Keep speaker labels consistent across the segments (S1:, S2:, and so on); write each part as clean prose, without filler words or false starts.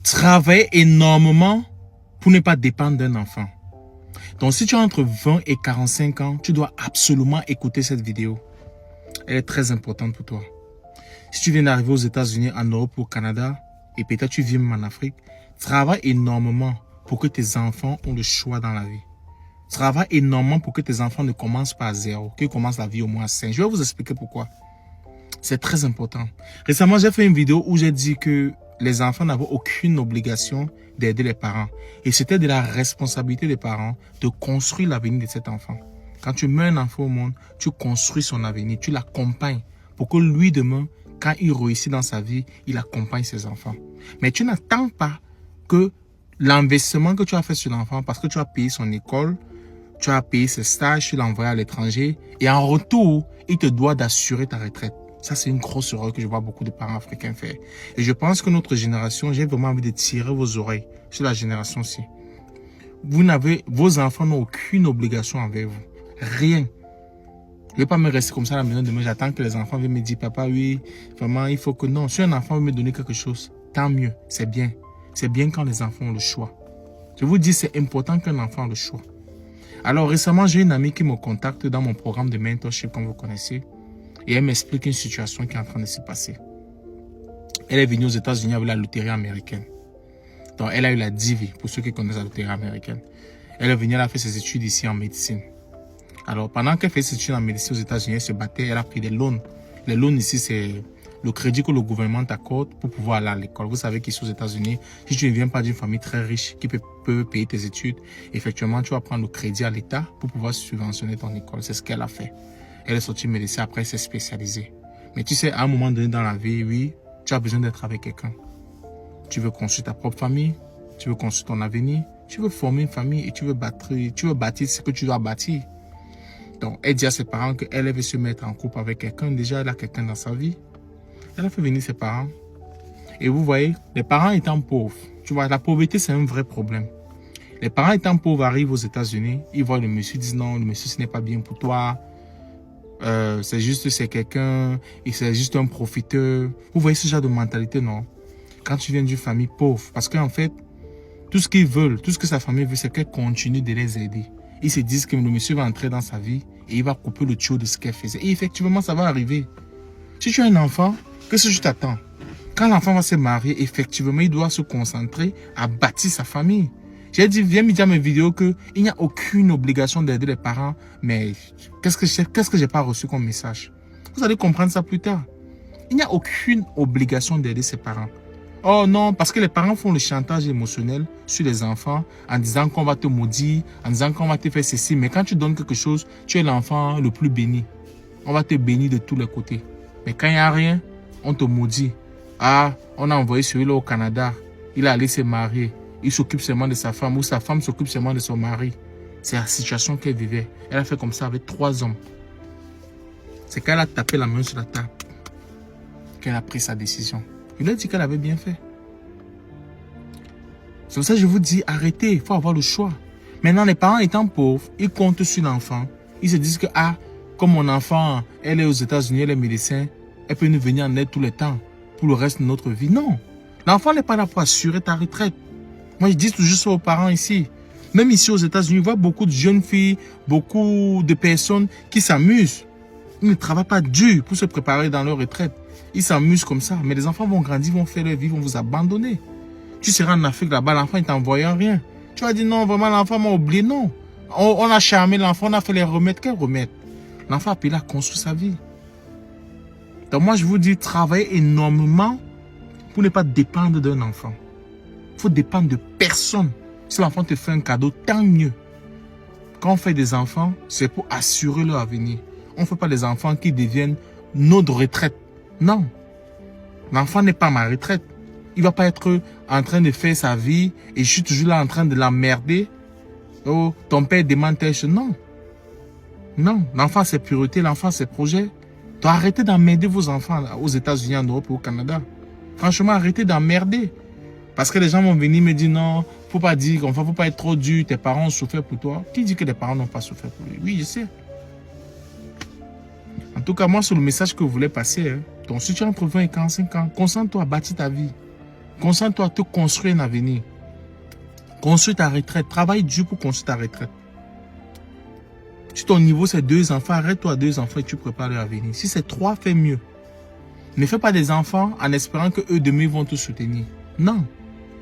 S1: Travailler énormément pour ne pas dépendre d'un enfant. Donc, si tu as entre 20 et 45 ans, tu dois absolument écouter cette vidéo. Elle est très importante pour toi. Si tu viens d'arriver aux États-Unis, en Europe ou au Canada, et peut-être tu vis même en Afrique, travaille énormément pour que tes enfants ont le choix dans la vie. Travaille énormément pour que tes enfants ne commencent pas à zéro, qu'ils commencent la vie au moins à 5. Je vais vous expliquer pourquoi. C'est très important. Récemment, j'ai fait une vidéo où j'ai dit que les enfants n'avaient aucune obligation d'aider les parents. Et c'était de la responsabilité des parents de construire l'avenir de cet enfant. Quand tu mets un enfant au monde, tu construis son avenir, tu l'accompagnes pour que lui, demain, quand il réussit dans sa vie, il accompagne ses enfants. Mais tu n'attends pas que l'investissement que tu as fait sur l'enfant, parce que tu as payé son école, tu as payé ses stages, tu l'as envoyé à l'étranger, et en retour, il te doit d'assurer ta retraite. Ça, c'est une grosse erreur que je vois beaucoup de parents africains faire. Et je pense que notre génération, j'ai vraiment envie de tirer vos oreilles sur la génération-ci. Vos enfants n'ont aucune obligation envers vous. Rien. Je ne vais pas me rester comme ça à la maison demain. J'attends que les enfants viennent me dire, papa, oui, vraiment, il faut que non. Si un enfant veut me donner quelque chose, tant mieux. C'est bien. C'est bien quand les enfants ont le choix. Je vous dis, c'est important qu'un enfant ait le choix. Alors, récemment, j'ai une amie qui me contacte dans mon programme de mentorship, comme vous connaissez. Et elle m'explique une situation qui est en train de se passer. Elle est venue aux États-Unis avec la loterie américaine. Donc, elle a eu la DIV, pour ceux qui connaissent la loterie américaine. Elle est venue, elle a fait ses études ici en médecine. Alors, pendant qu'elle fait ses études en médecine aux États-Unis, elle se battait, elle a pris des loans. Les loans ici, c'est le crédit que le gouvernement t'accorde pour pouvoir aller à l'école. Vous savez qu'ici aux États-Unis, si tu ne viens pas d'une famille très riche qui peut payer tes études, effectivement, tu vas prendre le crédit à l'État pour pouvoir subventionner ton école. C'est ce qu'elle a fait. Elle est sortie médecin, après elle s'est spécialisée. Mais tu sais, à un moment donné dans la vie, oui, tu as besoin d'être avec quelqu'un. Tu veux construire ta propre famille, tu veux construire ton avenir, tu veux former une famille et tu veux bâtir ce que tu dois bâtir. Donc, elle dit à ses parents qu'elle veut se mettre en couple avec quelqu'un. Déjà, elle a quelqu'un dans sa vie. Elle a fait venir ses parents. Et vous voyez, les parents étant pauvres, tu vois, la pauvreté, c'est un vrai problème. Les parents étant pauvres arrivent aux États-Unis, ils voient le monsieur, disent non, le monsieur, ce n'est pas bien pour toi. C'est quelqu'un, et c'est juste un profiteur. Vous voyez ce genre de mentalité, non? Quand tu viens d'une famille pauvre, parce qu'en fait, tout ce qu'ils veulent, tout ce que sa famille veut, c'est qu'elle continue de les aider. Ils se disent que le monsieur va entrer dans sa vie et il va couper le tuyau de ce qu'elle faisait. Et effectivement, ça va arriver. Si tu as un enfant, qu'est-ce que je t'attends? Quand l'enfant va se marier, effectivement, il doit se concentrer à bâtir sa famille. J'ai dit, viens me dire à mes vidéos qu'il n'y a aucune obligation d'aider les parents. Mais qu'est-ce que j'ai pas reçu comme message? Vous allez comprendre ça plus tard. Il n'y a aucune obligation d'aider ses parents. Oh non, parce que les parents font le chantage émotionnel sur les enfants en disant qu'on va te maudire, en disant qu'on va te faire ceci. Mais quand tu donnes quelque chose, tu es l'enfant le plus béni. On va te bénir de tous les côtés. Mais quand il n'y a rien, on te maudit. Ah, on a envoyé celui-là au Canada. Il a allé se marier. Il s'occupe seulement de sa femme ou sa femme s'occupe seulement de son mari. C'est la situation qu'elle vivait. Elle a fait comme ça avec 3 hommes. C'est qu'elle a tapé la main sur la table qu'elle a pris sa décision. Il a dit qu'elle avait bien fait. C'est pour ça que je vous dis, arrêtez, il faut avoir le choix. Maintenant, les parents étant pauvres, ils comptent sur l'enfant. Ils se disent que, ah, comme mon enfant, elle est aux États-Unis, elle est médecin, elle peut nous venir en aide tout le temps pour le reste de notre vie. Non, l'enfant n'est pas là pour assurer ta retraite. Moi, je dis toujours ça aux parents ici. Même ici aux États-Unis, on voit beaucoup de jeunes filles, beaucoup de personnes qui s'amusent. Ils ne travaillent pas dur pour se préparer dans leur retraite. Ils s'amusent comme ça. Mais les enfants vont grandir, vont faire leur vie, vont vous abandonner. Tu seras en Afrique là-bas, l'enfant ne t'envoie rien. Tu vas dire non, vraiment, l'enfant m'a oublié. Non. On a charmé l'enfant, on a fait les remèdes. Quels remèdes? L'enfant a payé, a construit sa vie. Donc moi, je vous dis, travaillez énormément pour ne pas dépendre d'un enfant. Il faut dépendre de personne. Si l'enfant te fait un cadeau, tant mieux. Quand on fait des enfants, c'est pour assurer leur avenir. On ne fait pas des enfants qui deviennent notre retraite. Non. L'enfant n'est pas ma retraite. Il ne va pas être en train de faire sa vie et je suis toujours là en train de l'emmerder. Oh, ton père demande telle chose. Non. Non. L'enfant, c'est priorité. L'enfant, c'est projet. Donc, arrêtez d'emmerder vos enfants aux États-Unis, en Europe et au Canada. Franchement, arrêtez d'emmerder. Parce que les gens vont venir me dire non, faut pas dire, enfin, faut pas être trop dur, tes parents ont souffert pour toi. Qui dit que les parents n'ont pas souffert pour lui? Oui, je sais. En tout cas, moi, c'est le message que vous voulez passer. Hein. Donc, si tu as entre 20 et 45 ans, concentre-toi à bâtir ta vie. Concentre-toi à te construire un avenir. Construis ta retraite. Travaille dur pour construire ta retraite. Si ton niveau c'est 2 enfants, arrête-toi à 2 enfants et tu prépares leur avenir. Si c'est 3, fais mieux. Ne fais pas des enfants en espérant que eux demain vont te soutenir. Non.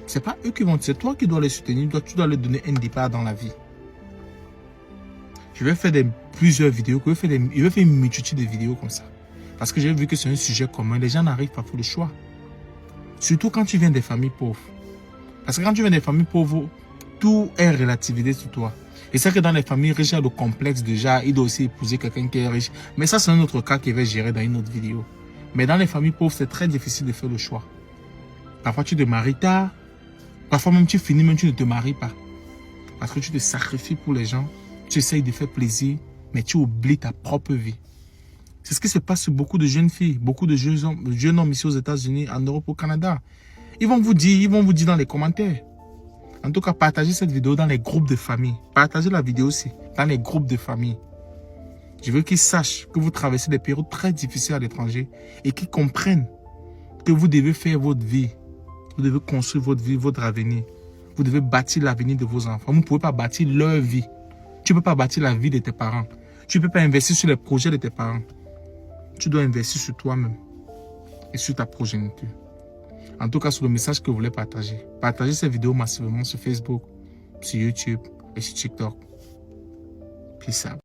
S1: C'est pas eux qui vont, c'est toi qui dois les soutenir. Tu dois leur donner un départ dans la vie. Je vais faire plusieurs vidéos. Je vais faire une multitude de vidéos comme ça. Parce que j'ai vu que c'est un sujet commun. Les gens n'arrivent pas à faire le choix. Surtout quand tu viens des familles pauvres. Parce que quand tu viens des familles pauvres, tout est relativisé sur toi. Et c'est que dans les familles riches, il y a le complexe déjà. Il doit aussi épouser quelqu'un qui est riche. Mais ça, c'est un autre cas que je vais gérer dans une autre vidéo. Mais dans les familles pauvres, c'est très difficile de faire le choix. Parfois, tu te maries tard. Parfois, même tu finis, même tu ne te maries pas. Parce que tu te sacrifies pour les gens. Tu essayes de faire plaisir, mais tu oublies ta propre vie. C'est ce qui se passe sur beaucoup de jeunes filles, beaucoup de jeunes hommes ici aux États-Unis, en Europe, au Canada. Ils vont vous dire dans les commentaires. En tout cas, partagez cette vidéo dans les groupes de famille. Partagez la vidéo aussi dans les groupes de famille. Je veux qu'ils sachent que vous traversez des périodes très difficiles à l'étranger et qu'ils comprennent que vous devez faire votre vie. Vous devez construire votre vie, votre avenir. Vous devez bâtir l'avenir de vos enfants. Vous ne pouvez pas bâtir leur vie. Tu ne peux pas bâtir la vie de tes parents. Tu ne peux pas investir sur les projets de tes parents. Tu dois investir sur toi-même et sur ta progéniture. En tout cas, sur le message que vous voulez partager. Partagez cette vidéo massivement sur Facebook, sur YouTube et sur TikTok. Peace out.